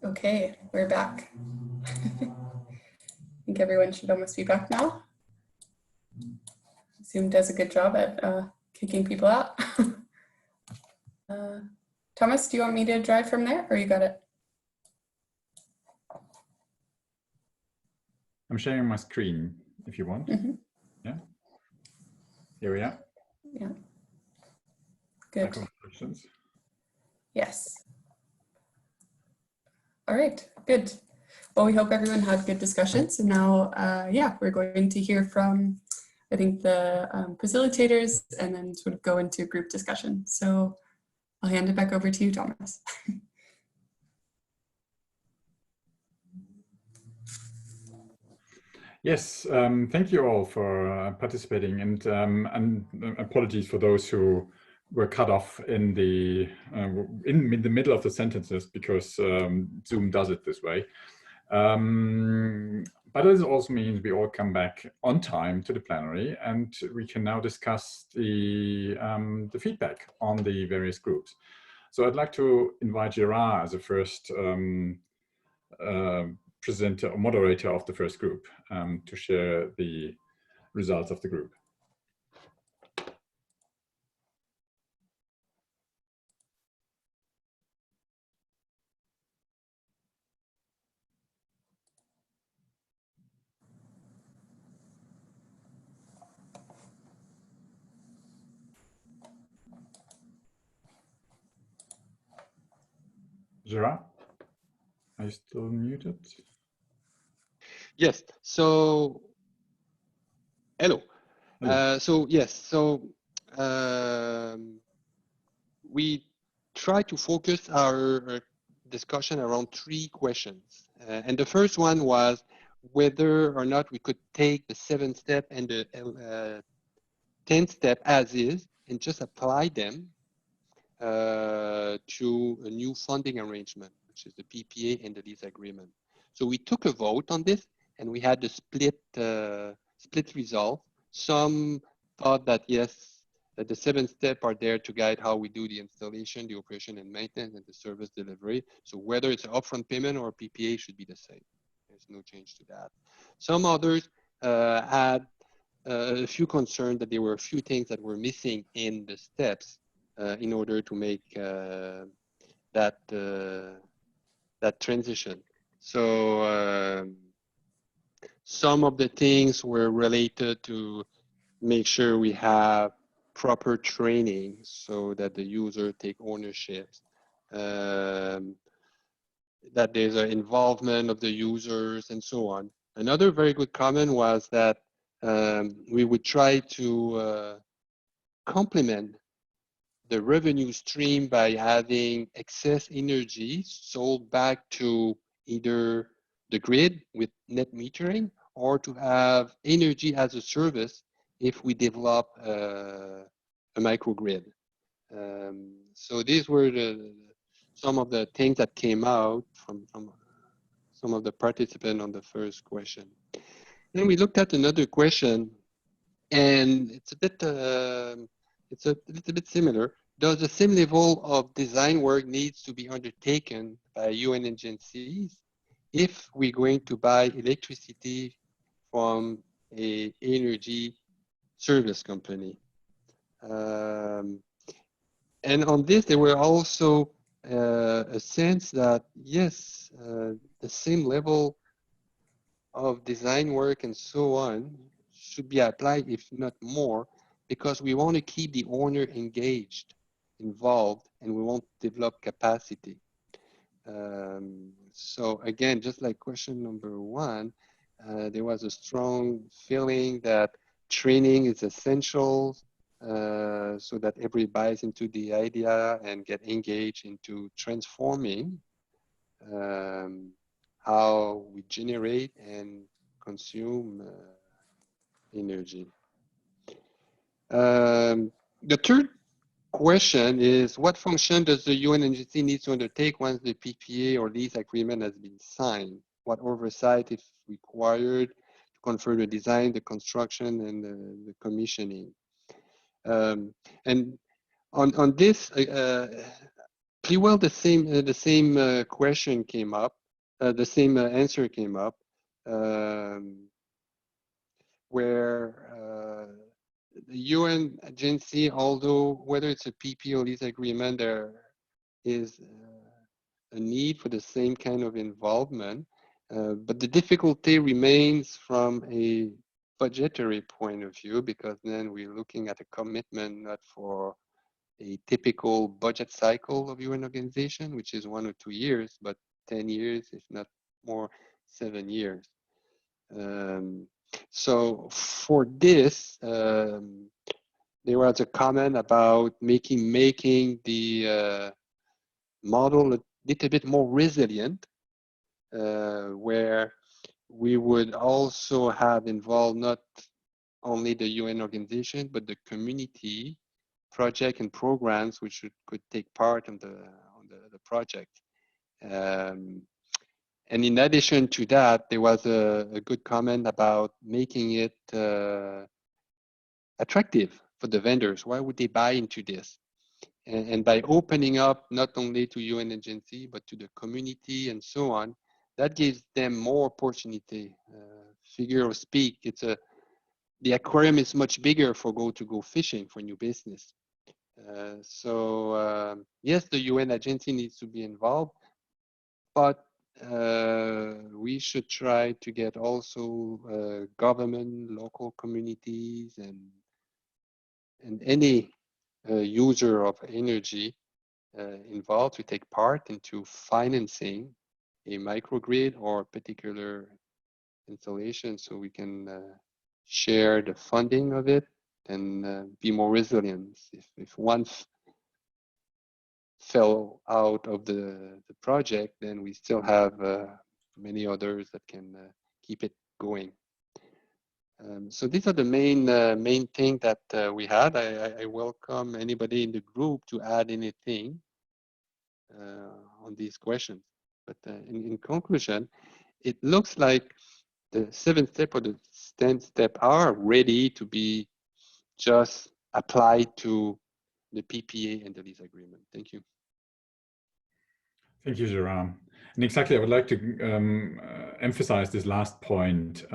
Okay, we're back. I think everyone should almost be back now. Zoom does a good job at kicking people out. Thomas, do you want me to drive from there, or you got it? I'm sharing my screen if you want. Mm-hmm. Yeah. Here we are. Yeah. Good. Questions? Yes. All right, good. Well, we hope everyone had good discussions. And now, yeah, we're going to hear from, I think, the facilitators and then sort of go into group discussion. So I'll hand it back over to you, Thomas. Yes, thank you all for participating, and apologies for those who were cut off in the middle of the sentences, because Zoom does it this way. But this also means we all come back on time to the plenary, and we can now discuss the feedback on the various groups. So I'd like to invite Gerard as a first presenter or moderator of the first group to share the results of the group. Gerard, are you still muted? Yes, so hello. So yes, so we try to focus our discussion around 3 questions. And the first one was whether or not we could take the 7th step and the 10th step as is and just apply them to a new funding arrangement, which is the PPA and the lease agreement. So we took a vote on this, and we had the split result. Some thought that yes, that the 7th step are there to guide how we do the installation, the operation and maintenance, and the service delivery. So whether it's an upfront payment or PPA should be the same. There's no change to that. Some others had a few concerns that there were a few things that were missing in the steps in order to make that transition. So some of the things were related to make sure we have proper training so that the user take ownership, that there's an involvement of the users and so on. Another very good comment was that we would try to complement the revenue stream by having excess energy sold back to either the grid with net metering, or to have energy as a service if we develop a microgrid. So these were some of the things that came out from some of the participants on the first question. Then we looked at another question, and it's a little bit similar. Does the same level of design work needs to be undertaken by UN agencies if we're going to buy electricity from an energy service company? And on this, there were also a sense that, yes, the same level of design work and so on should be applied, if not more, because we want to keep the owner engaged, involved, and we want to develop capacity. So again, just like question number 1, there was a strong feeling that training is essential so that everybody buys into the idea and get engaged into transforming how we generate and consume energy. The third question is, what function does the UN agency need to undertake once the PPA or lease agreement has been signed? What oversight is required to confirm the design, the construction, and the commissioning? And on this, Well, the same question came up, the same answer came up, where the UN agency, although whether it's a PP or lease agreement, there is a need for the same kind of involvement, but the difficulty remains from a budgetary point of view, because then we're looking at a commitment not for a typical budget cycle of UN organization, which is 1 or 2 years, but 10 years, if not more, 7 years. So for this, there was a comment about making the model a little bit more resilient, where we would also have involved not only the UN organization, but the community, project and programs which could take part on the project. And in addition to that, there was a good comment about making it attractive for the vendors. Why would they buy into this? And by opening up not only to UN agency, but to the community and so on, that gives them more opportunity. Figure of speak, the aquarium is much bigger for go fishing for new business. So yes, the UN agency needs to be involved, but we should try to get also government, local communities, and any user of energy involved to take part into financing a microgrid or a particular installation, so we can share the funding of it and be more resilient. If one fell out of the project, then we still have many others that can keep it going. So these are the main thing that we had. I welcome anybody in the group to add anything on these questions. But in conclusion, it looks like the 7th step or the 10th step are ready to be just applied to the PPA and the lease agreement. Thank you. Thank you, Jerome. And exactly, I would like to emphasize this last point.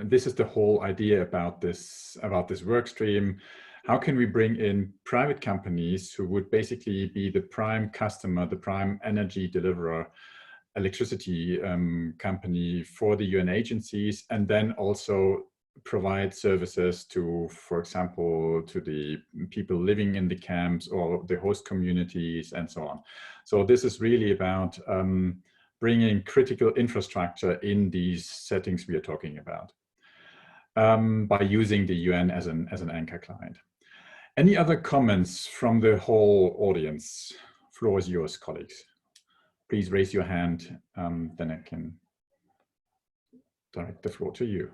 This is the whole idea about this work stream. How can we bring in private companies who would basically be the prime customer, the prime energy deliverer, electricity company for the UN agencies, and then also provide services to, for example, to the people living in the camps or the host communities and so on. So this is really about bringing critical infrastructure in these settings we are talking about by using the UN as an anchor client. Any other comments from the whole audience? Floor is yours, colleagues. Please raise your hand, then I can direct the floor to you.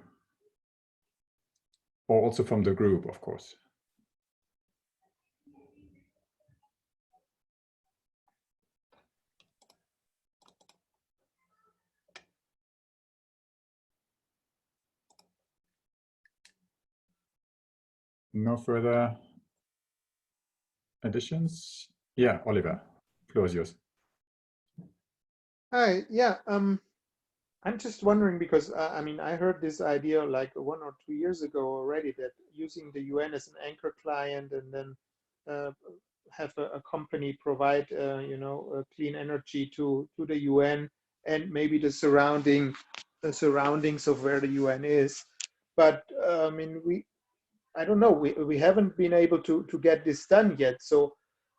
Or also from the group, of course. No further additions? Yeah, Oliver, floor is yours. Hi, yeah, I'm just wondering because I mean, I heard this idea like 1 or 2 years ago already, that using the UN as an anchor client and then have a company provide you know, clean energy to the UN and maybe the surroundings of where the UN is. But I mean, I don't know, we haven't been able to get this done yet. So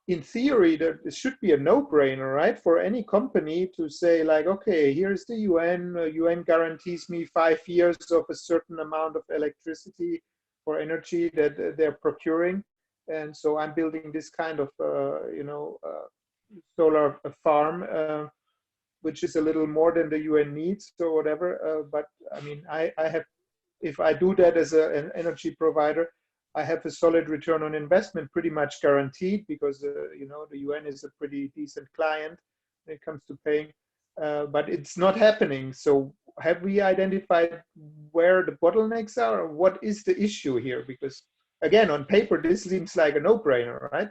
in theory, there should be a no-brainer, right, for any company to say like, okay, here's the UN. UN guarantees me 5 years of a certain amount of electricity or energy that they're procuring, and so I'm building this kind of you know, solar farm, which is a little more than the UN needs or whatever. But I mean, I have, if I do that as an energy provider, I have a solid return on investment pretty much guaranteed, because you know, the UN is a pretty decent client when it comes to paying, but it's not happening. So have we identified where the bottlenecks are, or what is the issue here? Because again, on paper, this seems like a no-brainer, right?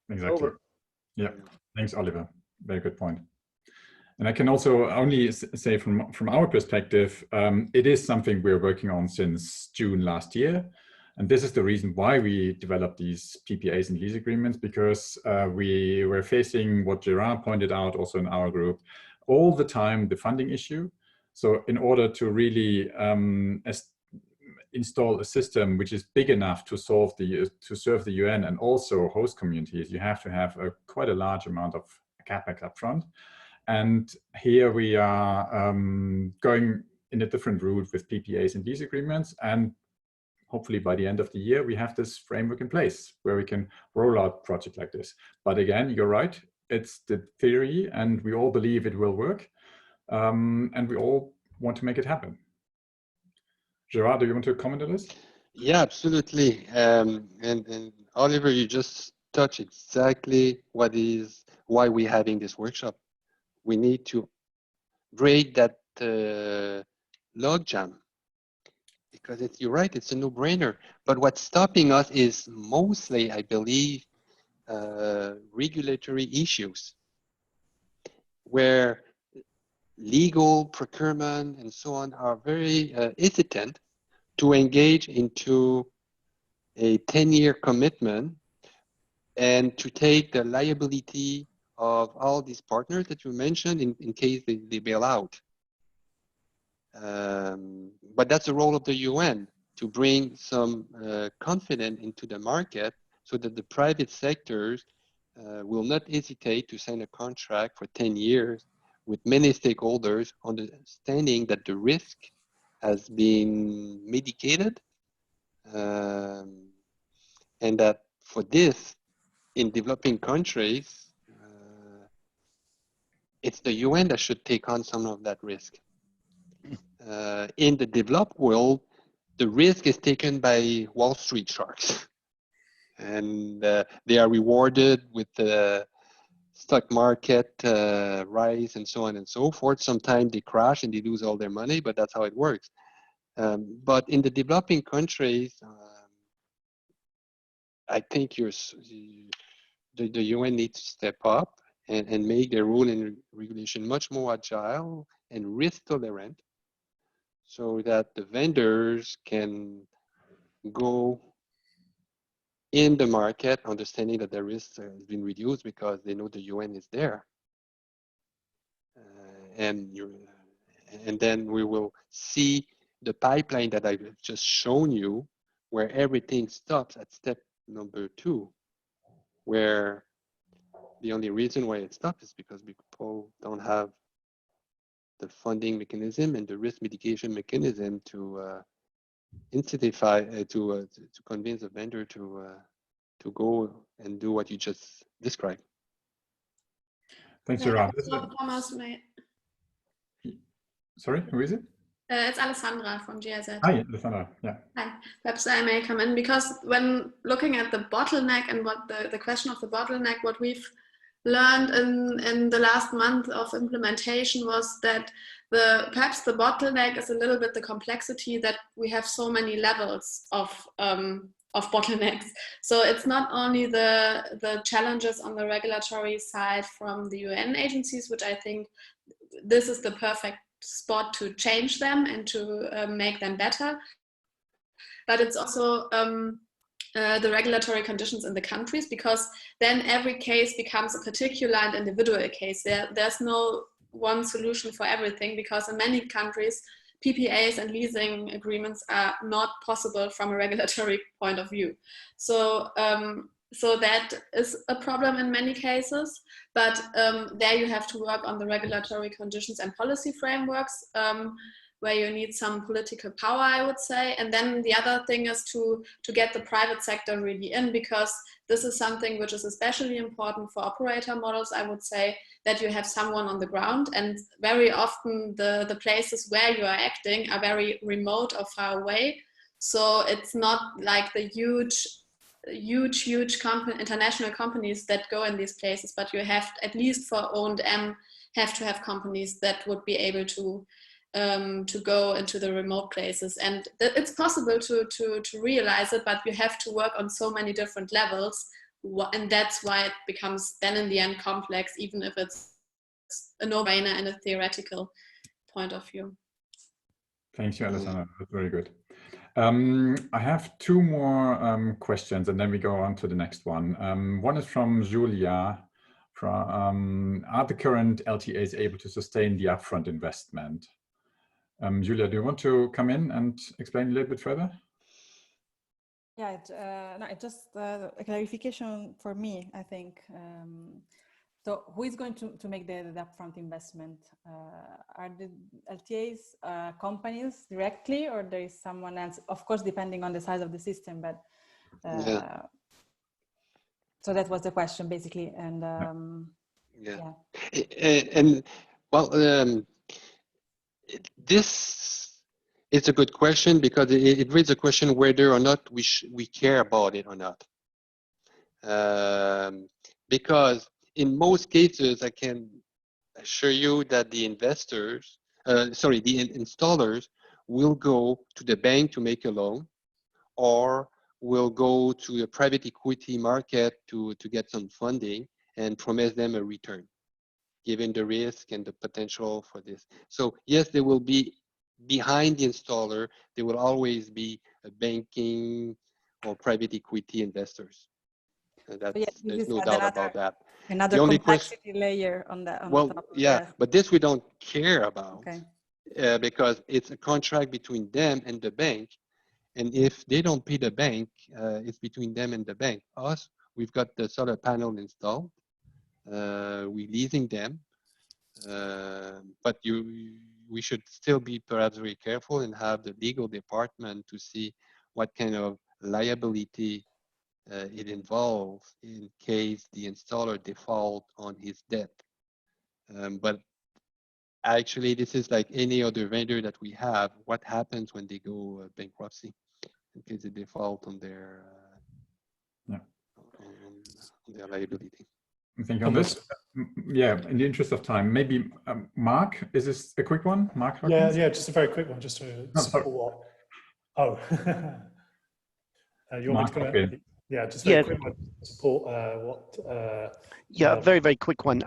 Exactly. Over. Yeah, thanks, Oliver. very good point. And I can also only say from our perspective, it is something we're working on since June last year. And this is the reason why we developed these PPAs and lease agreements, because we were facing what Gerard pointed out also in our group, all the time, the funding issue. So in order to really install a system which is big enough to serve the UN and also host communities, you have to have quite a large amount of CapEx upfront. And here we are going in a different route with PPAs and lease agreements. And hopefully by the end of the year, we have this framework in place where we can roll out projects like this. But again, you're right, it's the theory and we all believe it will work. And we all want to make it happen. Gerard, do you want to comment on this? Yeah, absolutely. And Oliver, you just touched exactly why we're having this workshop. We need to break that logjam, because you're right, it's a no-brainer. But what's stopping us is mostly, I believe, regulatory issues, where legal, procurement, and so on are very hesitant to engage into a 10-year commitment and to take the liability of all these partners that you mentioned in case they bail out. But that's the role of the UN, to bring some confidence into the market so that the private sectors will not hesitate to sign a contract for 10 years with many stakeholders, understanding that the risk has been mitigated, and that for this, in developing countries, it's the UN that should take on some of that risk. In the developed world, the risk is taken by Wall Street sharks, and they are rewarded with the stock market rise and so on and so forth. Sometimes they crash and they lose all their money, but that's how it works. But in the developing countries, I think the UN needs to step up and make their rule and regulation much more agile and risk tolerant, so that the vendors can go in the market understanding that their risk has been reduced because they know the UN is there. And then we will see the pipeline that I've just shown you, where everything stops at step number 2, where the only reason why it stops is because people don't have the funding mechanism and the risk mitigation mechanism to incentivize, to convince a vendor to go and do what you just described. Thanks, Gerard. Sorry, who is it? It's Alessandra from GIZ. Hi, Alessandra. Yeah. Hi. Perhaps I may come in, because when looking at the bottleneck and what the question of the bottleneck, what we've learned in the last month of implementation was that perhaps the bottleneck is a little bit the complexity that we have so many levels of bottlenecks. So it's not only the challenges on the regulatory side from the UN agencies, which I think this is the perfect spot to change them and to make them better, but it's also the regulatory conditions in the countries, because then every case becomes a particular and individual case. There's no one solution for everything, because in many countries PPAs and leasing agreements are not possible from a regulatory point of view. So that is a problem in many cases, but there you have to work on the regulatory conditions and policy frameworks, where you need some political power, I would say. And then the other thing is to get the private sector really in, because this is something which is especially important for operator models, I would say, that you have someone on the ground. And very often the places where you are acting are very remote or far away. So it's not like the huge international companies that go in these places, but you have, at least for O&M, have to have companies that would be able to go into the remote places. And it's possible to realize it, but you have to work on so many different levels and that's why it becomes then in the end complex, even if it's a no-brainer in a theoretical point of view. Thank you, Alessandra. That's very good. I have two more questions, and then we go on to the next one. One is from Julia. Are the current LTAs able to sustain the upfront investment? Julia, do you want to come in and explain a little bit further? Yeah, no, just a clarification for me, I think. So who is going to make the upfront investment? Are the LTAs companies directly, or there is someone else? Of course, depending on the size of the system, but Yeah. so that was the question basically. And Yeah. And well, this is a good question because it raises a question whether or not we care about it or not. Because in most cases, I can assure you that the investors, the installers will go to the bank to make a loan, or will go to a private equity market to get some funding and promise them a return, given the risk and the potential for this. So yes, there will be, behind the installer, there will always be a banking or private equity investors. There's no doubt about that. Another the only complexity layer on the top of yeah, the... but this we don't care about. Okay. Because it's a contract between them and the bank. And if they don't pay the bank, it's between them and the bank. Us, we've got the solar panel installed. We're leasing them. But we should still be perhaps very careful and have the legal department to see what kind of liability it involves in case the installer default on his debt. But actually, this is like any other vendor that we have. What happens when they go bankruptcy in case they default on their on their liability? I think on this, yeah, in the interest of time, maybe Mark, is this a quick one? Mark? Yeah, just a very quick one, just to support what. Oh, you want me to go? Yeah, just very quick one to support what. Yeah, very, very quick one.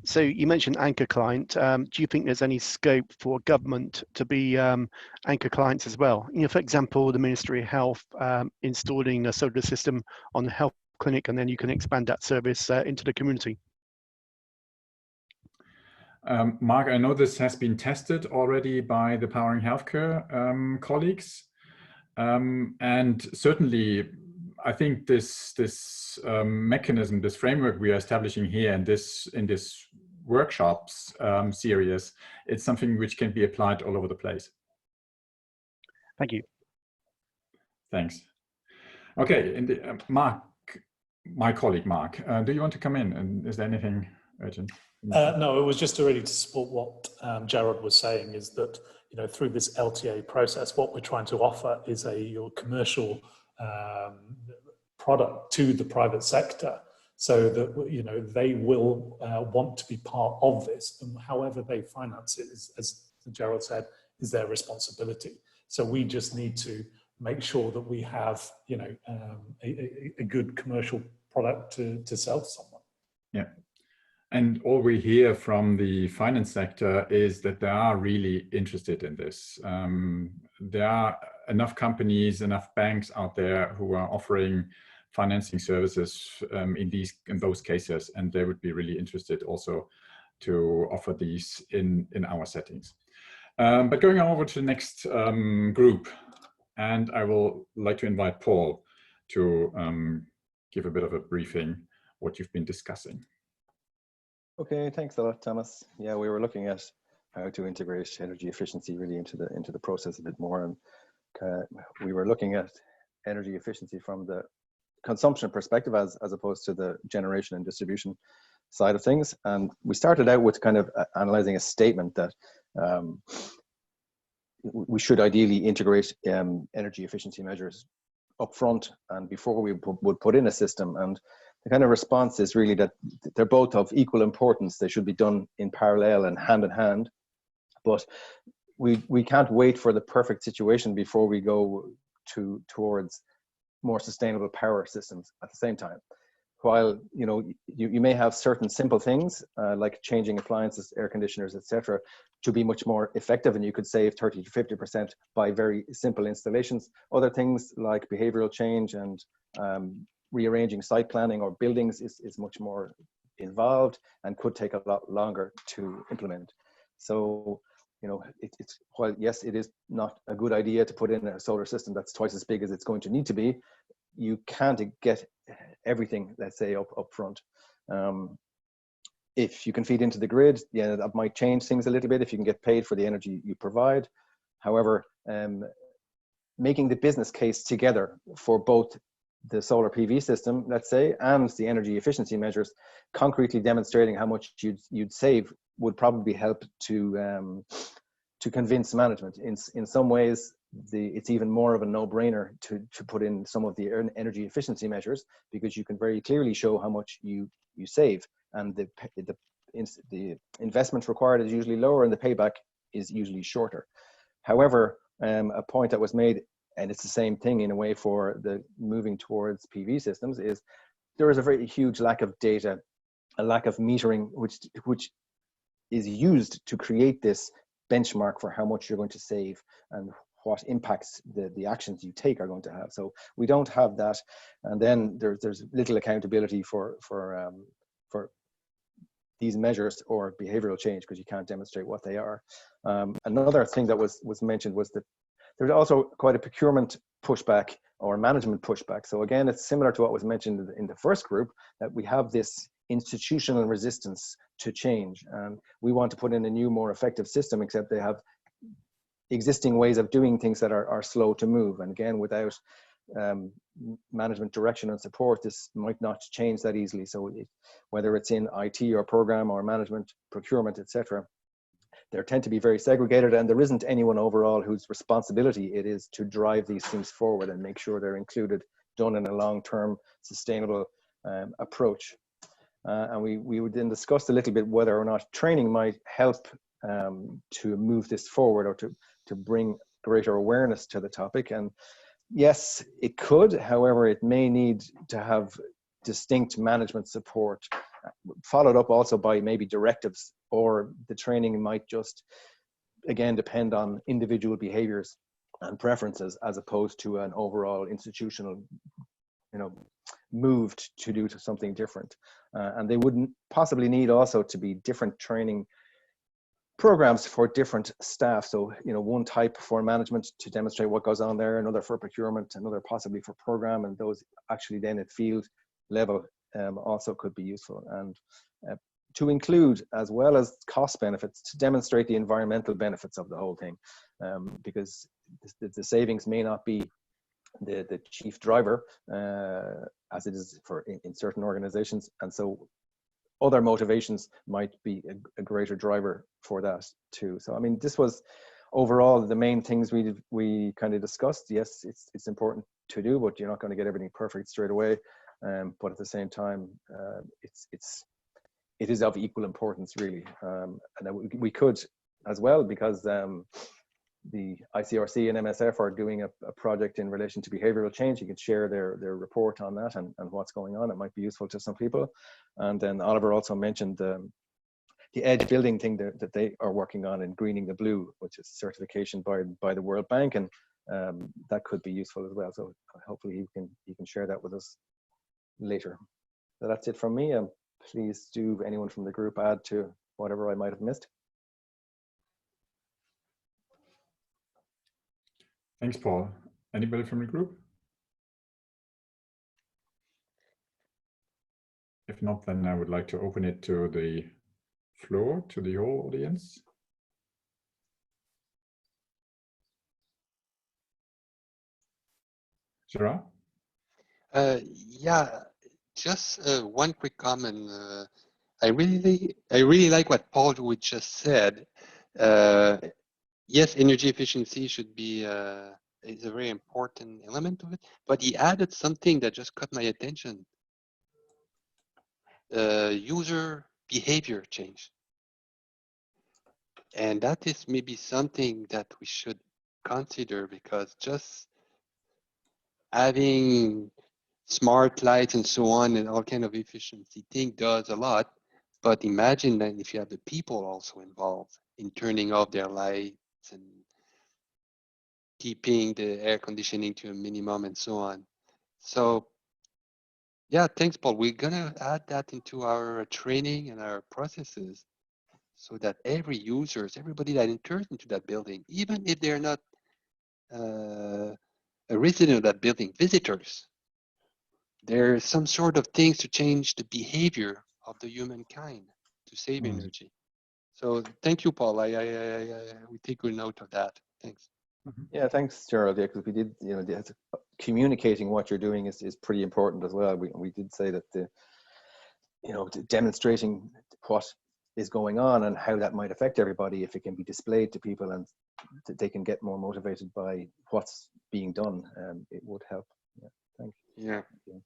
So you mentioned anchor client. Do you think there's any scope for government to be anchor clients as well? You know, for example, the Ministry of Health installing a solar system on the health clinic, and then you can expand that service into the community. Mark, I know this has been tested already by the Powering Healthcare colleagues, and certainly I think this mechanism, this framework we are establishing here in this workshops series, it's something which can be applied all over the place. Thank you. Thanks. Okay, and Mark, my colleague Mark, do you want to come in? And is there anything urgent? No, it was just really to support what Gerard was saying, is that, you know, through this LTA process, what we're trying to offer is your commercial product to the private sector, so that, you know, they will want to be part of this, and however they finance it is, as Gerard said, is their responsibility. So we just need to make sure that we have, you know, a good commercial product to sell to someone. Yeah. And all we hear from the finance sector is that they are really interested in this. There are enough companies, enough banks out there who are offering financing services in those cases, and they would be really interested also to offer these in our settings. But going over to the next group, and I will like to invite Paul to give a bit of a briefing what you've been discussing. Okay, thanks a lot, Thomas. Yeah, we were looking at how to integrate energy efficiency really into the process a bit more, and we were looking at energy efficiency from the consumption perspective as opposed to the generation and distribution side of things. And we started out with kind of analyzing a statement that we should ideally integrate energy efficiency measures upfront and before we would put in a system. And the kind of response is really that they're both of equal importance. They should be done in parallel and hand in hand, but we can't wait for the perfect situation before we go towards more sustainable power systems at the same time. while you may have certain simple things like changing appliances, air conditioners, etc., to be much more effective, and you could save 30 to 50% by very simple installations. Other things like behavioral change and rearranging site planning or buildings is much more involved and could take a lot longer to implement. So it's while yes, it is not a good idea to put in a solar system that's twice as big as it's going to need to be, you can't get everything, let's say, up front. If you can feed into the grid, yeah, that might change things a little bit if you can get paid for the energy you provide. However, making the business case together for both the solar PV system, let's say, and the energy efficiency measures, concretely demonstrating how much you'd save would probably help to convince management. In some ways, it's even more of a no-brainer to put in some of the energy efficiency measures, because you can very clearly show how much you save, and the investment required is usually lower and the payback is usually shorter. However, a point that was made, and it's the same thing in a way for the moving towards PV systems, is there is a very huge lack of data, a lack of metering, which is used to create this benchmark for how much you're going to save and what impacts the actions you take are going to have. So we don't have that, and then there's little accountability for these measures or behavioral change, because you can't demonstrate what they are. Another thing that was mentioned was that there's also quite a procurement pushback or management pushback. So again, it's similar to what was mentioned in the first group, that we have this institutional resistance to change, and we want to put in a new, more effective system, except they have existing ways of doing things that are slow to move. And again, without management direction and support, this might not change that easily. So whether it's in IT or program or management, procurement, etc., they tend to be very segregated, and there isn't anyone overall whose responsibility it is to drive these things forward and make sure they're included, done in a long-term sustainable approach. And we would then discuss a little bit whether or not training might help to move this forward, or to bring greater awareness to the topic. And yes, it could. However, it may need to have distinct management support, followed up also by maybe directives, or the training might just, again, depend on individual behaviors and preferences, as opposed to an overall institutional, moved to do something different. And they wouldn't possibly need also to be different training programs for different staff. So, one type for management to demonstrate what goes on there, another for procurement, another possibly for program, and those actually then at field level also could be useful. And to include, as well as cost benefits, to demonstrate the environmental benefits of the whole thing, because the savings may not be the chief driver, as it is in certain organizations, and so other motivations might be a greater driver for that too. So I mean, this was overall the main things we kind of discussed. Yes, it's important to do, but you're not going to get everything perfect straight away. But at the same time, it is of equal importance, really. And we could as well, because the ICRC and MSF are doing a project in relation to behavioral change. You can share their report on that and what's going on. It might be useful to some people. And then Oliver also mentioned the edge building thing that they are working on in Greening the Blue, which is certification by the World Bank, and that could be useful as well. So hopefully he can share that with us later. So that's it from me. Please do anyone from the group add to whatever I might have missed. Thanks, Paul. Anybody from the group? If not, then I would like to open it to the floor, to the whole audience. Gerard? Yeah, just one quick comment. I really like what Paul would just said. Yes, energy efficiency should be is a very important element of it, but he added something that just caught my attention. User behavior change. And that is maybe something that we should consider, because just having smart lights and so on, and all kind of efficiency thing does a lot. But imagine that if you have the people also involved in turning off their lights and keeping the air conditioning to a minimum and so on. So yeah, thanks, Paul. We're gonna add that into our training and our processes so that every users, everybody that enters into that building, even if they're not a resident of that building, visitors, there's some sort of things to change the behavior of the humankind to save energy. So thank you, Paul. We take good note of that. Thanks. Yeah, thanks, Gerald. Yeah, because we did, you know, communicating what you're doing is pretty important as well. We did say that you know, demonstrating what is going on and how that might affect everybody, if it can be displayed to people and they can get more motivated by what's being done, it would help. Yeah, thank you. Yeah. Thank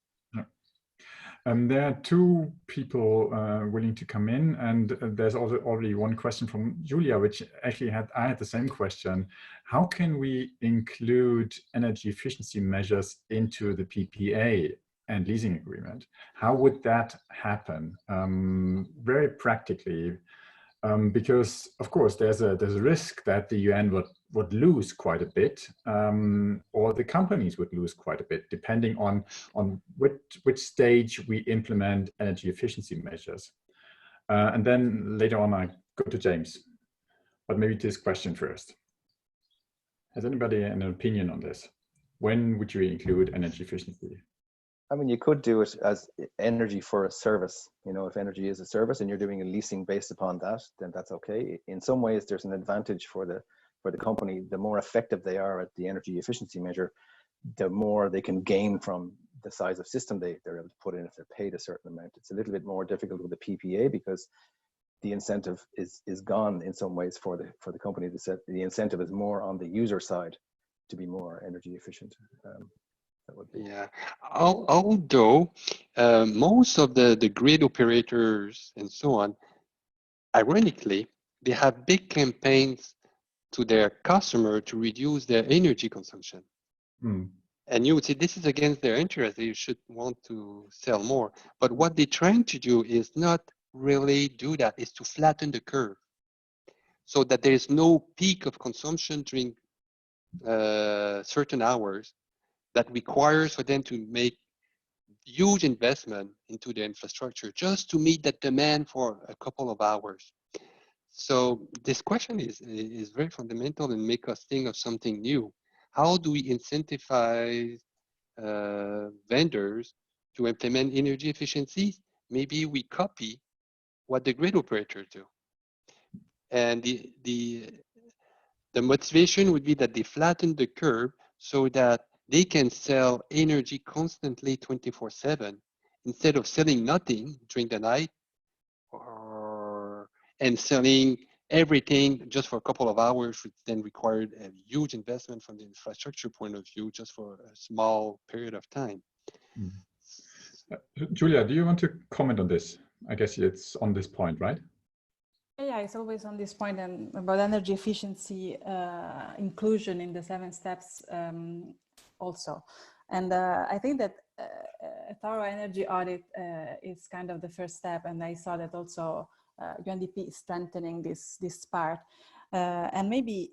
you. There are two people willing to come in, and there's also already one question from Julia, which actually I had the same question. How can we include energy efficiency measures into the PPA and leasing agreement? How would that happen? Very practically, because of course there's a risk that the UN would lose quite a bit, or the companies would lose quite a bit, depending on which stage we implement energy efficiency measures. And then later on I go to James, but maybe this question first. Has anybody an opinion on this? When would you include energy efficiency? I mean, you could do it as energy for a service. You know, if energy is a service and you're doing a leasing based upon that, then that's okay. In some ways, there's an advantage for the company. The more effective they are at the energy efficiency measure, the more they can gain from the size of system they're able to put in if they're paid a certain amount. It's a little bit more difficult with the PPA because the incentive is gone in some ways for the company. The incentive is more on the user side to be more energy efficient. That would be. Yeah, although most of the grid operators and so on, ironically, they have big campaigns to their customer to reduce their energy consumption. And you would say this is against their interest. They should want to sell more. But what they're trying to do is not really do that, is to flatten the curve so that there is no peak of consumption during certain hours that requires for them to make huge investment into the infrastructure just to meet that demand for a couple of hours. So this question is very fundamental and make us think of something new. How do we incentivize vendors to implement energy efficiencies? Maybe we copy what the grid operators do. And the motivation would be that they flatten the curve so that they can sell energy constantly 24/7 instead of selling nothing during the night and selling everything just for a couple of hours, which then required a huge investment from the infrastructure point of view just for a small period of time. Julia, do you want to comment on this? I guess it's on this point, right? Yeah, it's always on this point and about energy efficiency inclusion in the 7 steps also. And I think that a thorough energy audit is kind of the first step. And I saw that also UNDP is strengthening this part. And maybe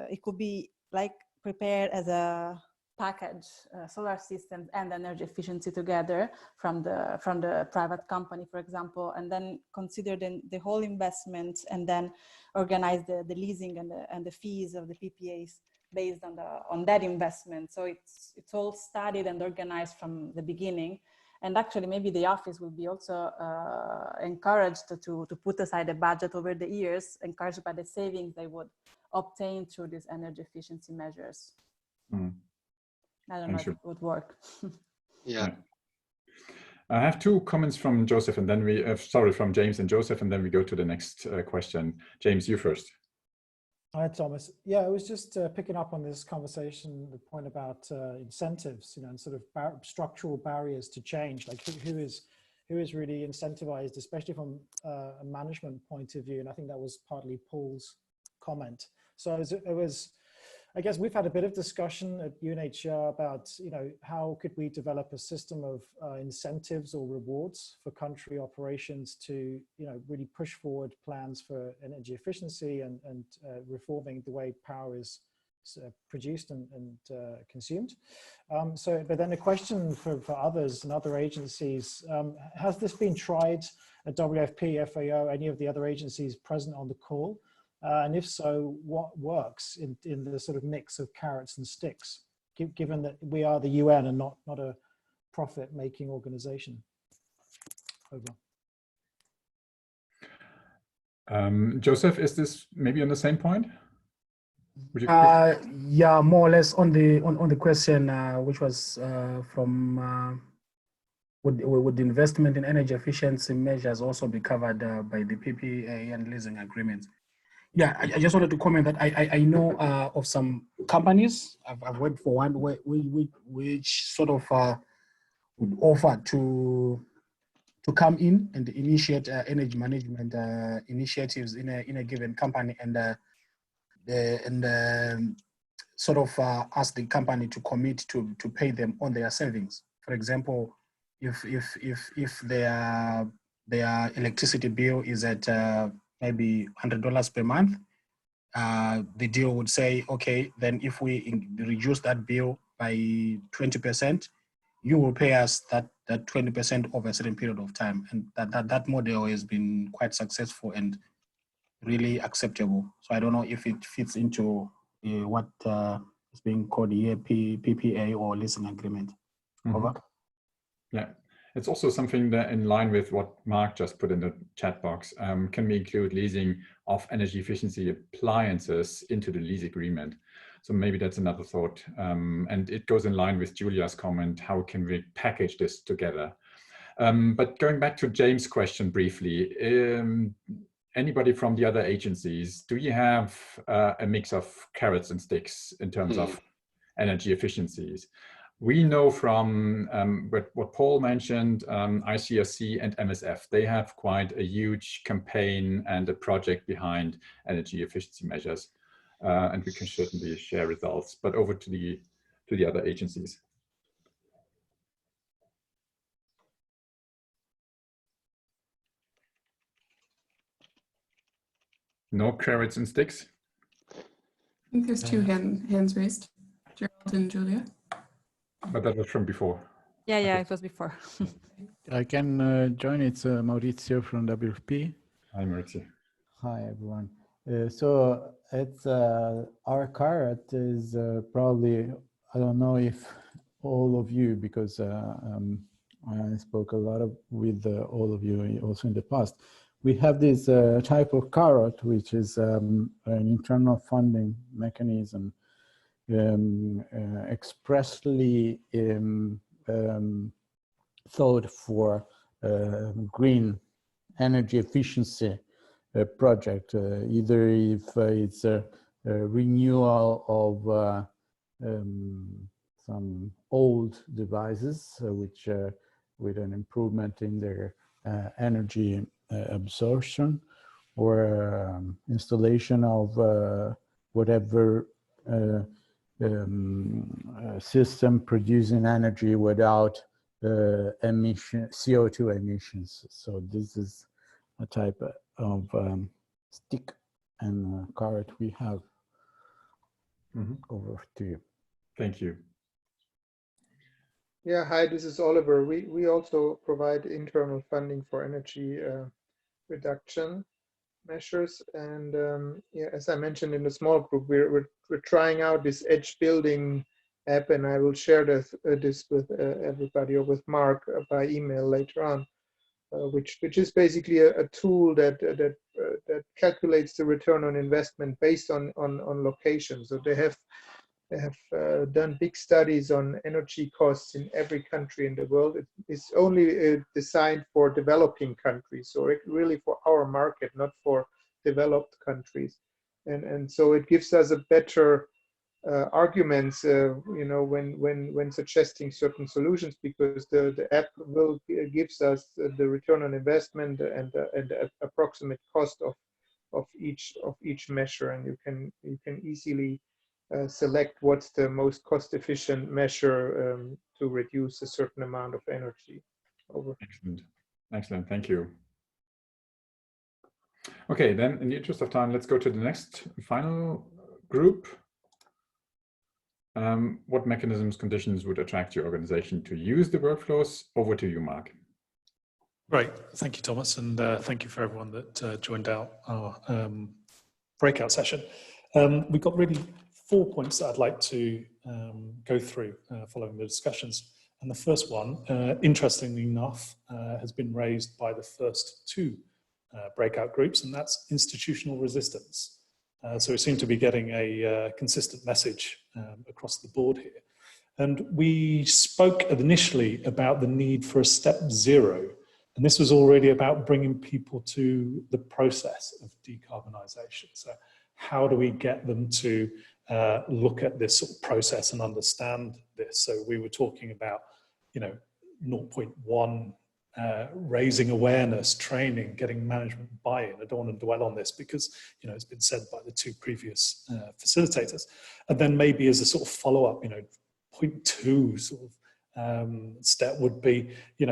it could be like prepared as a package, solar systems and energy efficiency together from the private company, for example, and then consider the whole investment and then organize the leasing and the fees of the PPAs based on that investment. So it's all studied and organized from the beginning. And actually, maybe the office will be also encouraged to put aside a budget over the years, encouraged by the savings they would obtain through these energy efficiency measures. I don't know if it would work. Yeah. I have 2 comments from Joseph, and then from James and Joseph, and then we go to the next question. James, you first. Hi, Thomas. Yeah, I was just picking up on this conversation, the point about incentives, you know, and sort of structural barriers to change. Like who is really incentivized, especially from a management point of view. And I think that was partly Paul's comment. So I guess we've had a bit of discussion at UNHCR about, how could we develop a system of incentives or rewards for country operations to, really push forward plans for energy efficiency and reforming the way power is produced and consumed. But then a question for others and other agencies, has this been tried at WFP, FAO, any of the other agencies present on the call? And if so, what works in the sort of mix of carrots and sticks, given that we are the UN and not a profit-making organization? Over. Joseph, is this maybe on the same point? Would you yeah, more or less on the question, which was from would the investment in energy efficiency measures also be covered by the PPA and leasing agreements? Yeah, I just wanted to comment that I know of some companies. I've worked for one which sort of would offer to come in and initiate energy management initiatives in a given company and sort of ask the company to commit to pay them on their savings. For example, if their electricity bill is at maybe $100 per month, the deal would say, okay, then if we reduce that bill by 20%, you will pay us that 20% over a certain period of time. And that model has been quite successful and really acceptable. So I don't know if it fits into what is being called the PPA or leasing agreement. Mm-hmm. Over. Yeah, it's also something that in line with what Mark just put in the chat box. Can we include leasing of energy efficiency appliances into the lease agreement? So maybe that's another thought. And it goes in line with Julia's comment, how can we package this together? But going back to James' question briefly, anybody from the other agencies, do you have a mix of carrots and sticks in terms of energy efficiencies? We know from what Paul mentioned, ICRC and MSF, they have quite a huge campaign and a project behind energy efficiency measures. And we can certainly share results, but over to the other agencies. No carrots and sticks? I think there's two hands raised, Gerald and Julia. But that was from before. Yeah, it was before. I can join. It's Maurizio from WFP. Hi, Maurizio. Hi, everyone. So it's our carrot is probably, I don't know if all of you, because I spoke a lot with all of you also in the past. We have this type of carrot, which is an internal funding mechanism expressly thought for green energy efficiency project, either if it's a renewal of some old devices, which with an improvement in their energy absorption, or installation of whatever system producing energy without CO2 emissions. So this is a type of stick and carrot we have. Over to you. Thank you. Yeah, hi, this is Oliver. We also provide internal funding for energy reduction measures, and yeah, as I mentioned in the small group, we're trying out this edge building app, and I will share this with everybody, or with Mark by email later on, which is basically a tool that calculates the return on investment based on location. So they have done big studies on energy costs in every country in the world. It's only designed for developing countries, so really for our market, not for developed countries. And so it gives us a better arguments, you know, when suggesting certain solutions, because the app gives us the return on investment and the approximate cost of each measure, and you can easily select what's the most cost-efficient measure to reduce a certain amount of energy. Over. Excellent. Excellent. Thank you. Okay, then in the interest of time, let's go to the next final group. What mechanisms, conditions would attract your organization to use the workflows? Over to you, Mark. Great. Thank you, Thomas. And thank you for everyone that joined out our breakout session. We've got really 4 points that I'd like to go through following the discussions. And the first one, interestingly enough, has been raised by the first 2 breakout groups, and that's institutional resistance. So we seem to be getting a consistent message across the board here. And we spoke initially about the need for a step 0. And this was already about bringing people to the process of decarbonisation. So how do we get them to look at this sort of process and understand this? So we were talking about, 0.1, raising awareness, training, getting management buy-in. I don't want to dwell on this because, it's been said by the 2 previous facilitators. And then maybe as a sort of follow-up, 0.2 sort of step would be,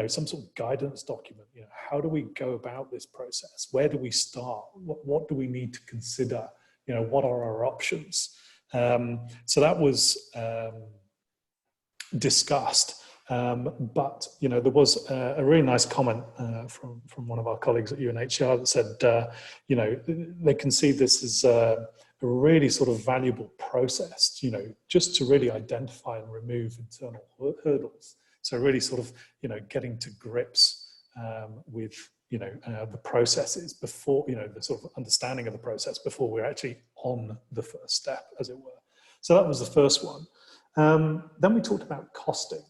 some sort of guidance document. How do we go about this process? Where do we start? What do we need to consider? What are our options? So that was discussed. But there was a really nice comment from one of our colleagues at UNHCR that said, they can see this as a really sort of valuable process, just to really identify and remove internal hurdles. So really sort of, getting to grips with, the processes before, the sort of understanding of the process before we're actually on the first step, as it were. So that was the first one. Then we talked about costing.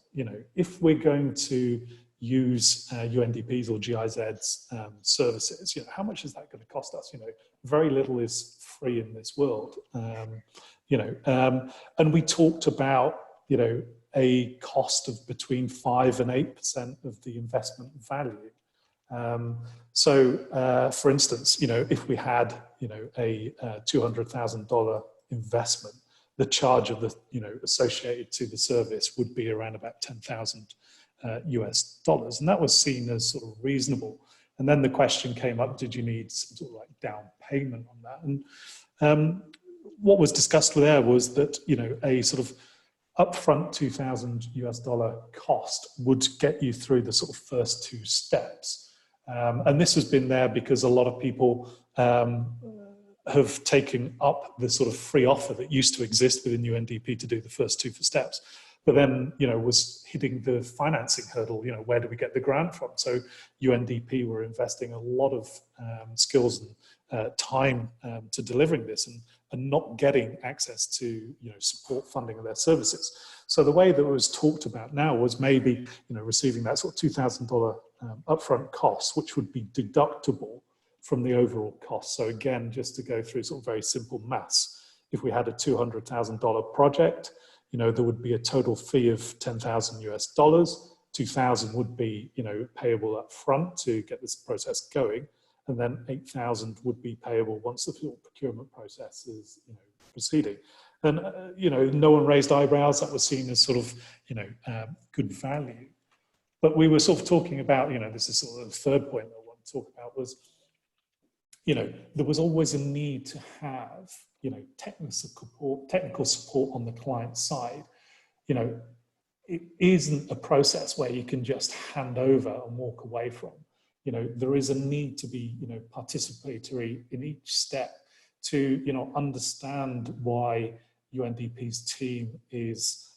If we're going to use UNDP's or GIZ's services, how much is that going to cost us? Very little is free in this world. And we talked about, a cost of between 5 and 8% of the investment value. So, for instance, if we had, a $200,000 investment, the charge of the, associated to the service would be around about $10,000 US dollars. And that was seen as sort of reasonable. And then the question came up, did you need some sort of like down payment on that? And what was discussed there was that, a sort of upfront $2,000 US dollar cost would get you through the sort of first 2 steps. And this has been there because a lot of people have taken up the sort of free offer that used to exist within UNDP to do the first 2 steps, but then, was hitting the financing hurdle, where do we get the grant from? So UNDP were investing a lot of skills and time to delivering this and not getting access to, support funding of their services. So the way that it was talked about now was maybe, receiving that sort of $2,000 upfront cost, which would be deductible from the overall cost. So again, just to go through sort of very simple maths, if we had a $200,000 project, there would be a total fee of $10,000 US dollars. 2,000 would be, payable up front to get this process going, and then 8,000 would be payable once the full procurement process is, proceeding. And no one raised eyebrows. That was seen as sort of, good value. But we were sort of talking about, this is sort of the third point that I want to talk about was, there was always a need to have, technical support on the client side. It isn't a process where you can just hand over and walk away from. There is a need to be, participatory in each step to, understand why UNDP's team is,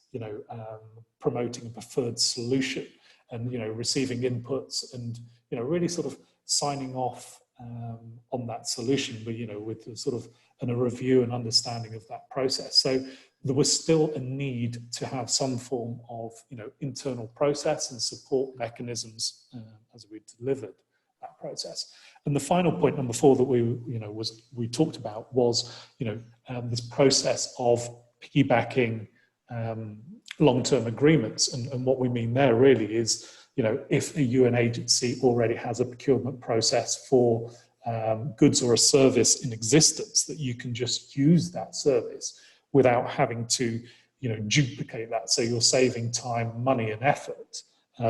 promoting a preferred solution and, receiving inputs and, really sort of signing off on that solution, but with a sort of a review and understanding of that process. So there was still a need to have some form of internal process and support mechanisms as we delivered that process. And the final point, number 4, that we talked about was this process of piggybacking long-term agreements. And what we mean there really is if a UN agency already has a procurement process for goods or a service in existence, that you can just use that service without having to, duplicate that. So you're saving time, money, and effort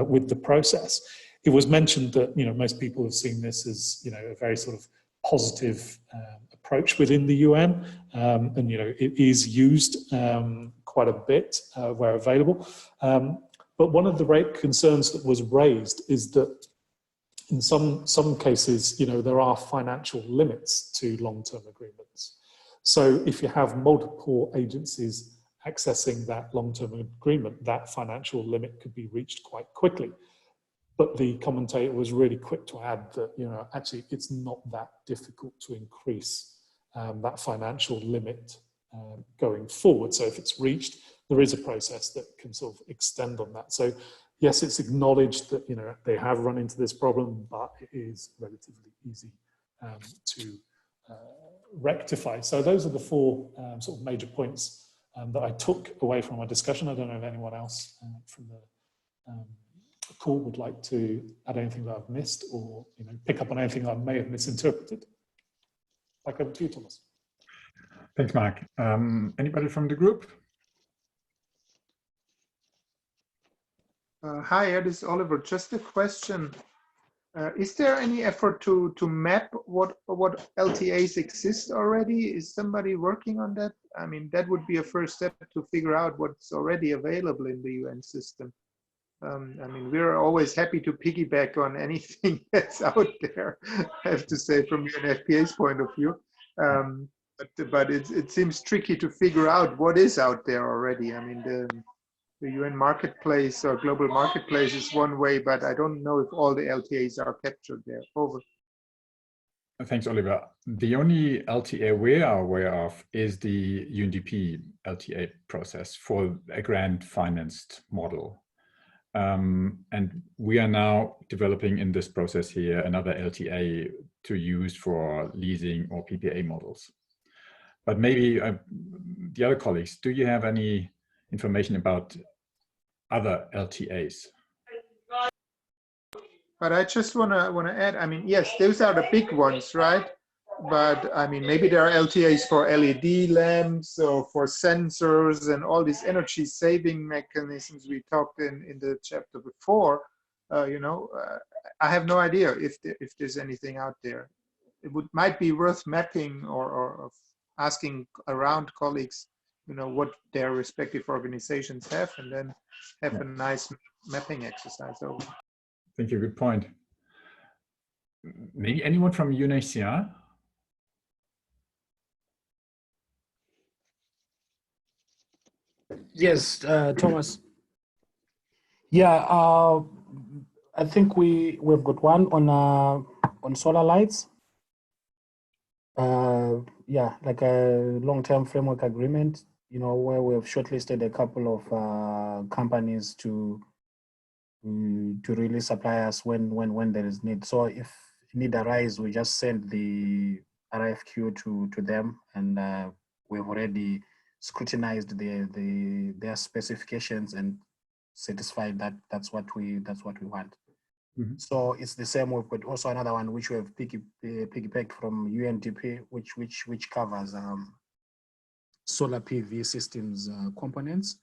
with the process. It was mentioned that, most people have seen this as, a very sort of positive approach within the UN, and it is used quite a bit where available. But one of the great concerns that was raised is that in some cases, there are financial limits to long-term agreements. So if you have multiple agencies accessing that long-term agreement, that financial limit could be reached quite quickly. But the commentator was really quick to add that, actually it's not that difficult to increase that financial limit going forward. So if it's reached, there is a process that can sort of extend on that. So yes, it's acknowledged that, they have run into this problem, but it is relatively easy to rectify. So those are the four sort of major points that I took away from our discussion. I don't know if anyone else from the call would like to add anything that I've missed, or pick up on anything I may have misinterpreted. Back over to you, Thomas. Thanks, Mark. Anybody from the group? Hi, this is Oliver. Just a question. Is there any effort to map what LTAs exist already? Is somebody working on that? I mean, that would be a first step to figure out what's already available in the UN system. I mean, we're always happy to piggyback on anything that's out there, I have to say, from UNFPA's point of view. But it seems tricky to figure out what is out there already. I mean, the UN marketplace or global marketplace is one way, but I don't know if all the LTAs are captured there. Over. Thanks, Oliver. The only LTA we are aware of is the UNDP LTA process for a grant financed model. And we are now developing in this process here another LTA to use for leasing or PPA models. But maybe the other colleagues, do you have any information about other LTAs? But I just want to add, I mean, yes, those are the big ones, right? But I mean, maybe there are LTAs for LED lamps or for sensors and all these energy saving mechanisms we talked in the chapter before. I have no idea if there's anything out there. It might be worth mapping or asking around colleagues, what their respective organizations have, and then have a nice mapping exercise over. Thank you. Good point. Maybe anyone from UNHCR? Yes, Thomas. Yeah, I think we've got one on solar lights. Yeah, like a long-term framework agreement, where we've shortlisted a couple of companies to really supply us when there is need. So if need arise, we just send the RFQ to them, and we've already scrutinized their specifications and satisfied that that's what we want. Mm-hmm. So it's the same. We've got also another one which we have piggybacked from UNDP, which covers solar PV systems components.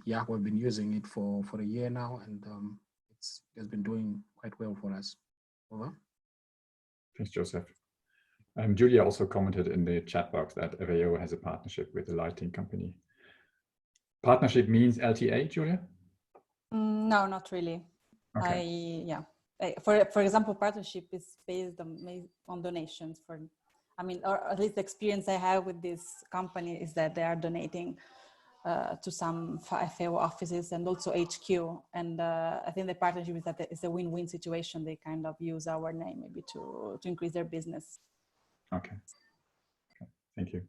Yeah, we've been using it for a year now, and it's been doing quite well for us. Over. Thanks, Joseph. Julia also commented in the chat box that FAO has a partnership with a lighting company. Partnership means LTA, Julia? No, not really. Okay. For example, partnership is based on donations or at least the experience I have with this company is that they are donating to some FAO offices and also HQ. And I think the partnership is that it's a win-win situation. They kind of use our name maybe to increase their business. Okay. Thank you.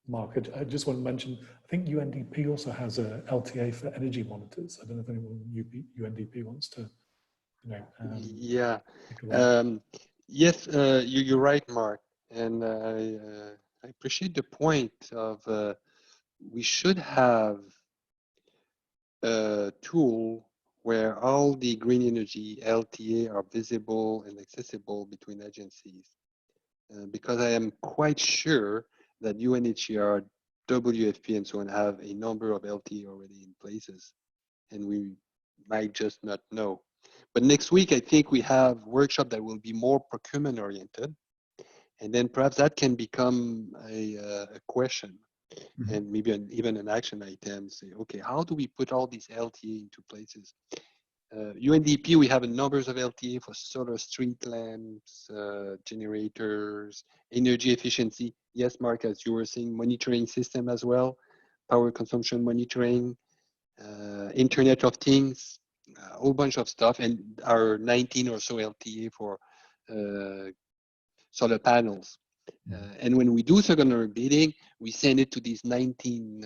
Mark, I just want to mention, I think UNDP also has a LTA for energy monitors. I don't know if anyone in UNDP wants to, yes, you're right, Mark. And I appreciate the point of we should have a tool where all the green energy LTA are visible and accessible between agencies. Because I am quite sure that UNHCR, WFP, and so on have a number of LTA already in places, and we might just not know. But next week, I think we have workshop that will be more procurement oriented, and then perhaps that can become a question, and maybe even an action item. Say, okay, how do we put all these LTA into places? UNDP, we have a numbers of LTA for solar street lamps, generators, energy efficiency. Yes, Mark, as you were saying, monitoring system as well, power consumption monitoring, Internet of Things, a whole bunch of stuff, and our 19 or so LTA for solar panels. And when we do secondary bidding, we send it to these 19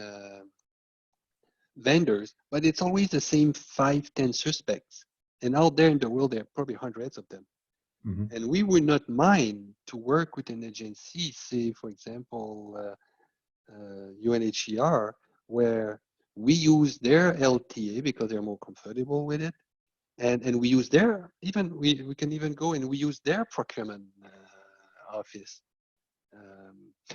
vendors, but it's always the same 5-10 suspects. And out there in the world, there are probably hundreds of them. And we would not mind to work with an agency, say, for example, UNHCR, where we use their LTA because they're more comfortable with it. And we use their, even we can even go and we use their procurement office.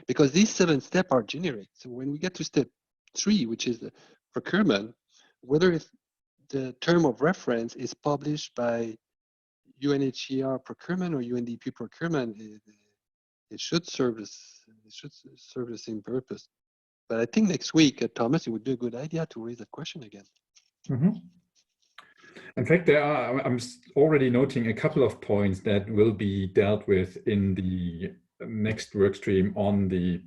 Because these 7 steps are generic. So when we get to step 3, which is the procurement, whether if the term of reference is published by UNHCR procurement or UNDP procurement, it should serve the same purpose. But I think next week, Thomas, it would be a good idea to raise that question again. In fact, I'm already noting a couple of points that will be dealt with in the next workstream on the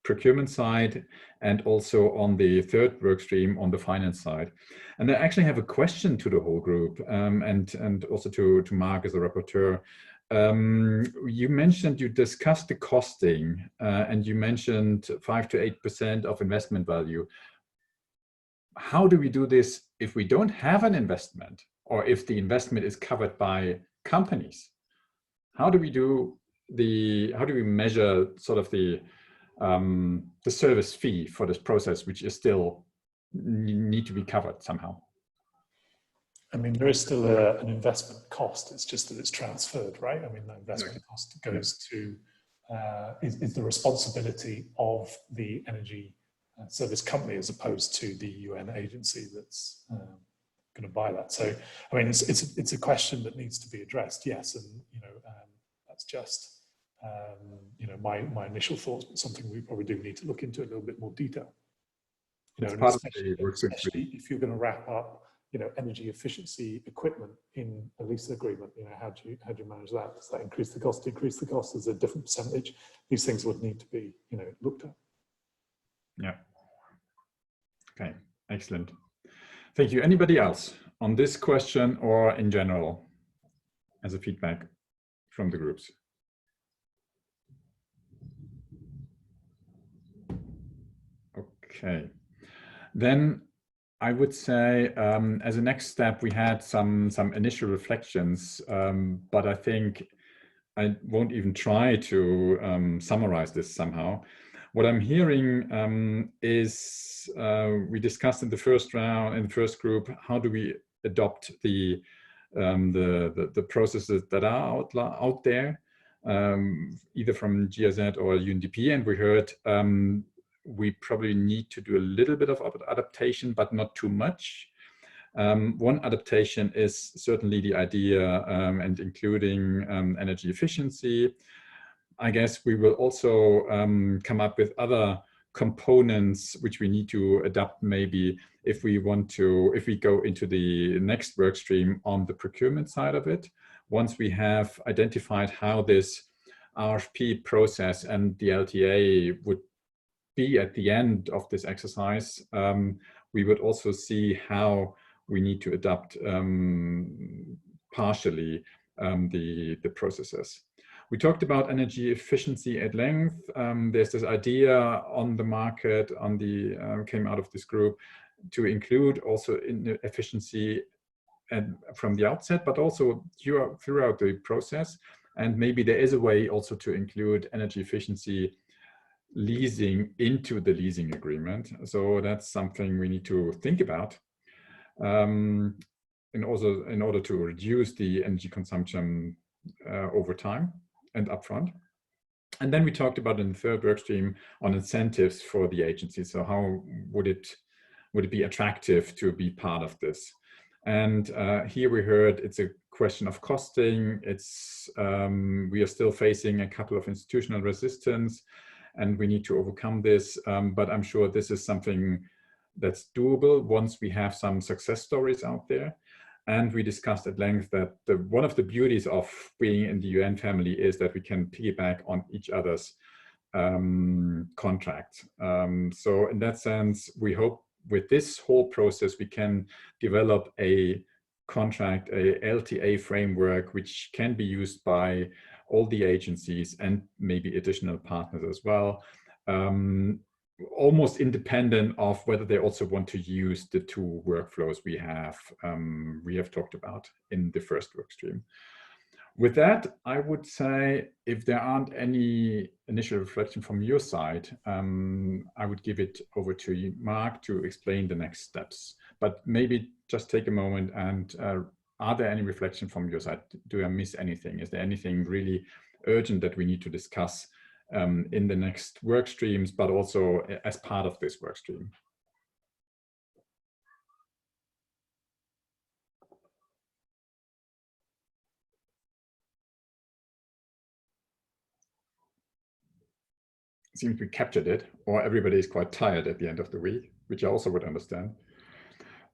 procurement side and also on the third workstream on the finance side. And I actually have a question to the whole group and also to Mark as a rapporteur. You mentioned, you discussed the costing and you mentioned 5 to 8% of investment value. How do we do this if we don't have an investment or if the investment is covered by companies? How do we measure sort of the service fee for this process, which is still need to be covered somehow? I mean, there is still an investment cost. It's just that it's transferred, right? I mean, the investment cost goes to, is the responsibility of the energy service company as opposed to the UN agency that's going to buy that. So, I mean, it's a question that needs to be addressed, yes. And, you know, that's just, you know, my initial thoughts, but something we probably do need to look into a little bit more detail. You know, and especially if you're going to wrap up, you know, energy efficiency equipment in a lease agreement, you know, how do you manage that? Does that increase the cost, decrease the cost? Is there a different percentage? These things would need to be, you know, looked at. Yeah. Okay, excellent. Thank you. Anybody else on this question or in general as a feedback from the groups? Okay, then I would say as a next step, we had some initial reflections, but I think I won't even try to summarize this somehow. What I'm hearing is we discussed in the first round, in the first group, how do we adopt the processes that are out there, either from GIZ or UNDP, and we heard we probably need to do a little bit of adaptation, but not too much. One adaptation is certainly the idea and including energy efficiency. I guess we will also come up with other components which we need to adapt maybe if we go into the next work stream on the procurement side of it. Once we have identified how this RFP process and the LTA would be at the end of this exercise, we would also see how we need to adapt partially the processes. We talked about energy efficiency at length. There's this idea on the market, came out of this group, to include also in efficiency and from the outset, but also throughout the process. And maybe there is a way also to include energy efficiency leasing into the leasing agreement. So that's something we need to think about. And also in order to reduce the energy consumption over time and upfront. And then we talked about in the third work stream on incentives for the agency. So how would it be attractive to be part of this? And here we heard it's a question of costing. It's we are still facing a couple of institutional resistance, and we need to overcome this. But I'm sure this is something that's doable once we have some success stories out there. And we discussed at length that one of the beauties of being in the UN family is that we can piggyback on each other's contracts. So in that sense, we hope with this whole process, we can develop a contract, a LTA framework, which can be used by all the agencies and maybe additional partners as well. Almost independent of whether they also want to use the two workflows we have talked about in the first work stream. With that, I would say if there aren't any initial reflection from your side, I would give it over to you, Mark, to explain the next steps. But maybe just take a moment and are there any reflection from your side? Do I miss anything? Is there anything really urgent that we need to discuss in the next work streams, but also as part of this work stream? Seems we captured it, or everybody is quite tired at the end of the week, which I also would understand.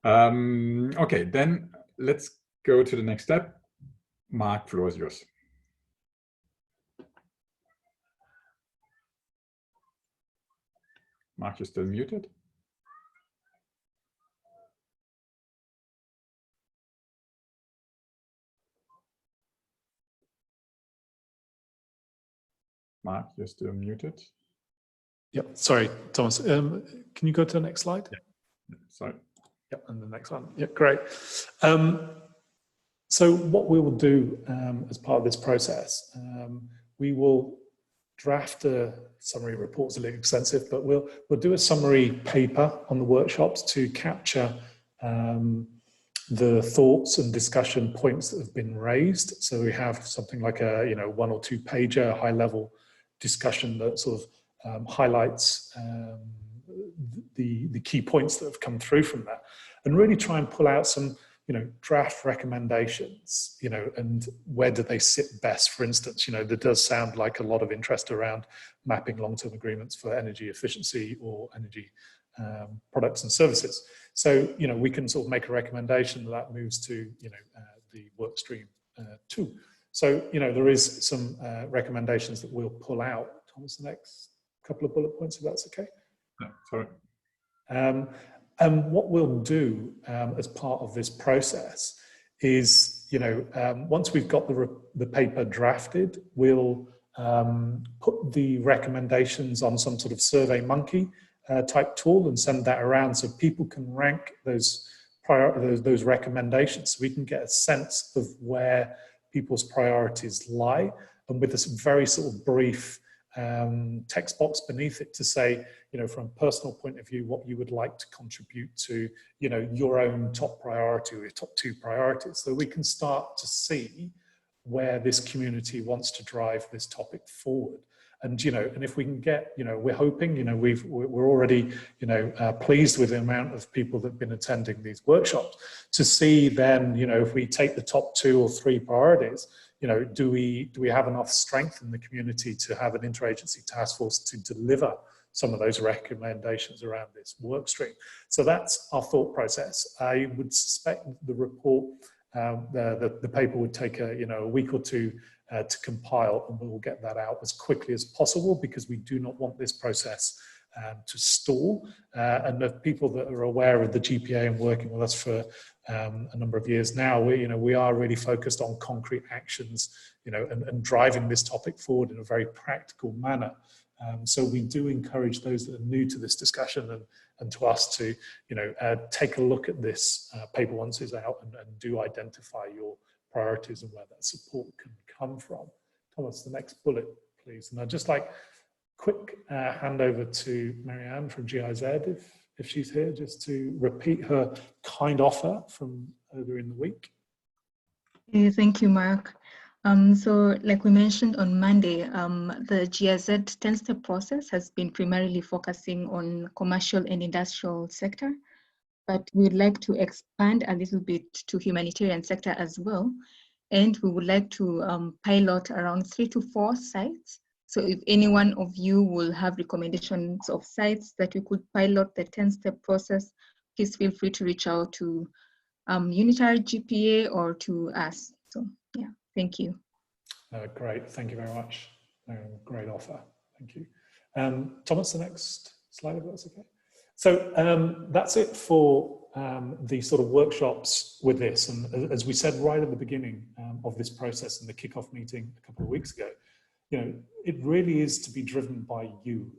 Okay, then let's go to the next step. Mark, floor is yours. Mark, you're still muted. Mark, you're still muted. Yep, sorry, Thomas. Can you go to the next slide? Yeah. Sorry. Yep, and the next one. Yep, great. So what we will do as part of this process, we will draft a summary report. It's a little extensive, but we'll do a summary paper on the workshops to capture the thoughts and discussion points that have been raised. So we have something like a 1 or 2 pager high level discussion that sort of highlights the key points that have come through from that, and really try and pull out some draft recommendations, and where do they sit best? For instance, there does sound like a lot of interest around mapping long-term agreements for energy efficiency or energy products and services. So, we can sort of make a recommendation that moves to, the work stream 2. So, there is some recommendations that we'll pull out. Thomas, the next couple of bullet points, if that's okay. Yeah, sorry. And what we'll do as part of this process is, once we've got the paper drafted, we'll put the recommendations on some sort of SurveyMonkey type tool and send that around so people can rank those recommendations, so we can get a sense of where people's priorities lie, and with this very sort of brief text box beneath it to say, from a personal point of view, what you would like to contribute to, your own top priority or your top 2 priorities. So we can start to see where this community wants to drive this topic forward. And, and if we can get, we're hoping, we're already, pleased with the amount of people that have been attending these workshops to see then, if we take the top 2 or 3 priorities, do we have enough strength in the community to have an interagency task force to deliver some of those recommendations around this work stream? So that's our thought process. I would suspect the report, the paper would take a week or 2 to compile, and we will get that out as quickly as possible because we do not want this process to stall. And the people that are aware of the GPA and working with us for a number of years now, we are really focused on concrete actions, and driving this topic forward in a very practical manner. So we do encourage those that are new to this discussion and to us to, take a look at this paper once it's out and do identify your priorities and where that support can come from. Thomas, the next bullet, please. And I'd just like quick hand over to Marianne from GIZ, if she's here, just to repeat her kind offer from earlier in the week. Thank you, Mark. So like we mentioned on Monday, the GIZ 10-step process has been primarily focusing on commercial and industrial sector, but we'd like to expand a little bit to humanitarian sector as well. And we would like to pilot around 3 to 4 sites. So if any one of you will have recommendations of sites that we could pilot the 10-step process, please feel free to reach out to Unitary GPA or to us. So yeah, thank you. Great, thank you very much. Great offer, thank you. Thomas, the next slide, if that's okay. So that's it for the sort of workshops with this. And as we said right at the beginning of this process in the kickoff meeting a couple of weeks ago, you know, it really is to be driven by you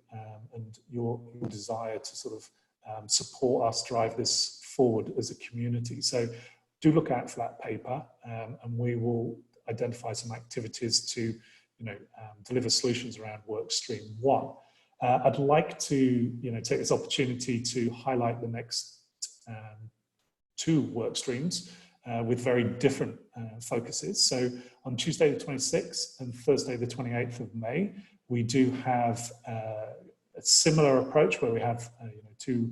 and your desire to sort of support us drive this forward as a community. So do look out for that paper, and we will identify some activities to, you know, deliver solutions around Workstream 1. I'd like to, you know, take this opportunity to highlight the next 2 work streams with very different focuses. So on Tuesday the 26th and Thursday the 28th of May, we do have a similar approach where we have you know, 2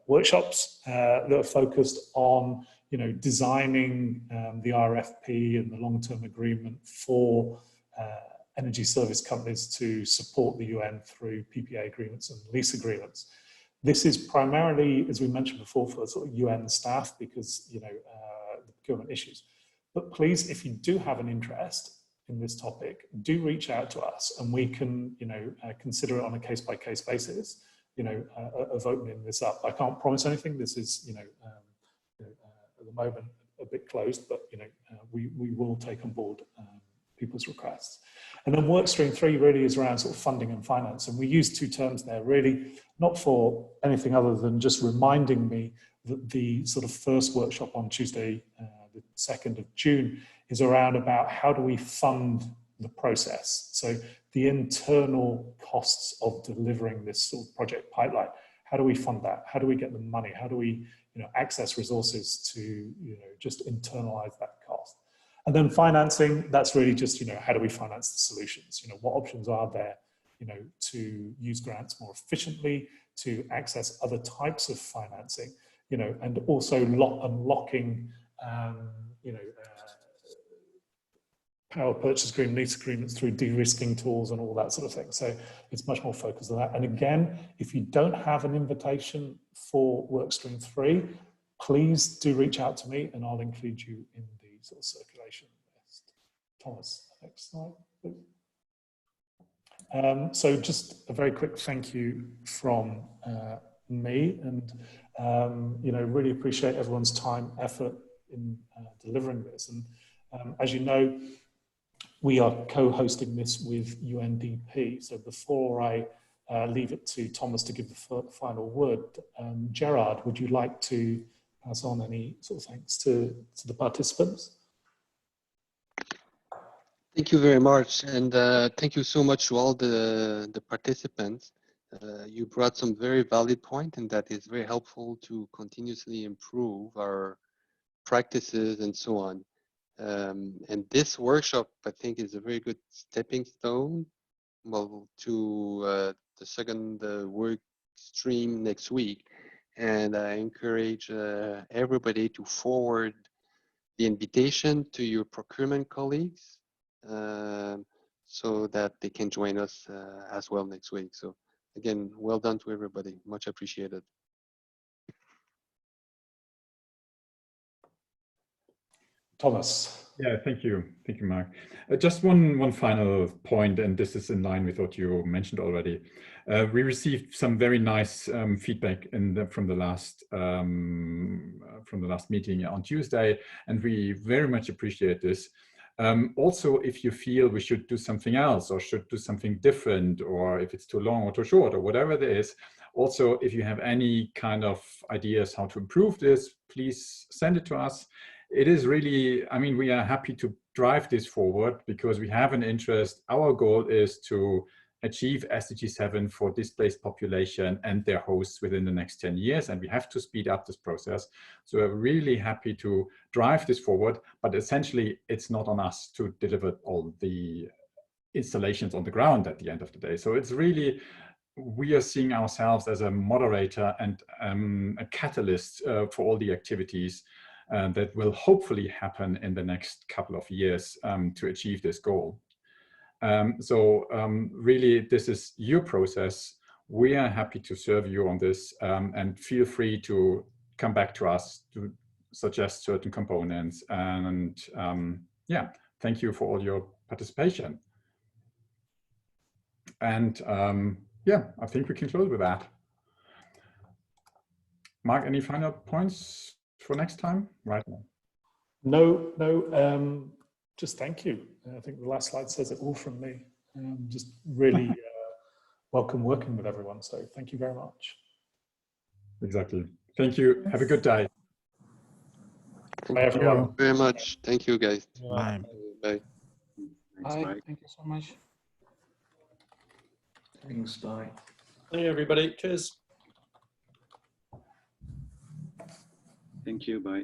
workshops that are focused on, you know, designing the RFP and the long-term agreement for energy service companies to support the UN through PPA agreements and lease agreements. This is primarily, as we mentioned before, for sort of UN staff because, you know, the procurement issues. But please, if you do have an interest in this topic, do reach out to us and we can, you know, consider it on a case-by-case basis, you know, of opening this up. I can't promise anything. This is, you know, at the moment a bit closed, but, you know, we will take on board people's requests. And then Workstream 3 really is around sort of funding and finance. And we use 2 terms there really, not for anything other than just reminding me that the sort of first workshop on Tuesday, the 2nd of June, is around about how do we fund the process. So the internal costs of delivering this sort of project pipeline, how do we fund that? How do we get the money? How do we, you know, access resources to, you know, just internalize that cost? And then financing, that's really just, you know, how do we finance the solutions? You know, what options are there, you know, to use grants more efficiently, to access other types of financing, you know, and also unlocking, you know, power purchase agreement, lease agreements through de-risking tools and all that sort of thing. So it's much more focused on that. And again, if you don't have an invitation for Workstream 3, please do reach out to me and I'll include you in the sort of circulation list. Thomas, next slide, please. So just a very quick thank you from me, and you know, really appreciate everyone's time, effort in delivering this. And as you know, we are co-hosting this with UNDP. So before I leave it to Thomas to give the final word, Gerard, would you like to pass on any sort of thanks to the participants? Thank you very much, and thank you so much to all the participants. You brought some very valid point, and that is very helpful to continuously improve our practices and so on. And this workshop, I think, is a very good stepping stone, well, to the second work stream next week. And I encourage everybody to forward the invitation to your procurement colleagues so that they can join us as well next week. So again, well done to everybody. Much appreciated. Thomas. Yeah, thank you, Mark. Just one final point, and this is in line with what you mentioned already. We received some very nice feedback from the last meeting on Tuesday, and we very much appreciate this. Also, if you feel we should do something else or should do something different, or if it's too long or too short or whatever it is, also if you have any kind of ideas how to improve this, please send it to us. It is really, I mean, we are happy to drive this forward because we have an interest. Our goal is to achieve SDG 7 for displaced population and their hosts within the next 10 years. And we have to speed up this process. So we're really happy to drive this forward, but essentially it's not on us to deliver all the installations on the ground at the end of the day. So it's really, we are seeing ourselves as a moderator and a catalyst for all the activities that will hopefully happen in the next couple of years to achieve this goal. Really, this is your process. We are happy to serve you on this, and feel free to come back to us to suggest certain components. And yeah, thank you for all your participation. And yeah, I think we can close with that. Mark, any final points for next time? Right now. No, just thank you. I think the last slide says it all from me. Just really welcome working with everyone. So thank you very much. Exactly. Thank you. Have a good day. Bye, everyone. Thank you very much. Thank you, guys. Bye. Bye. Bye. Thank you so much. Thanks. Bye. Hey, everybody. Cheers. Thank you. Bye.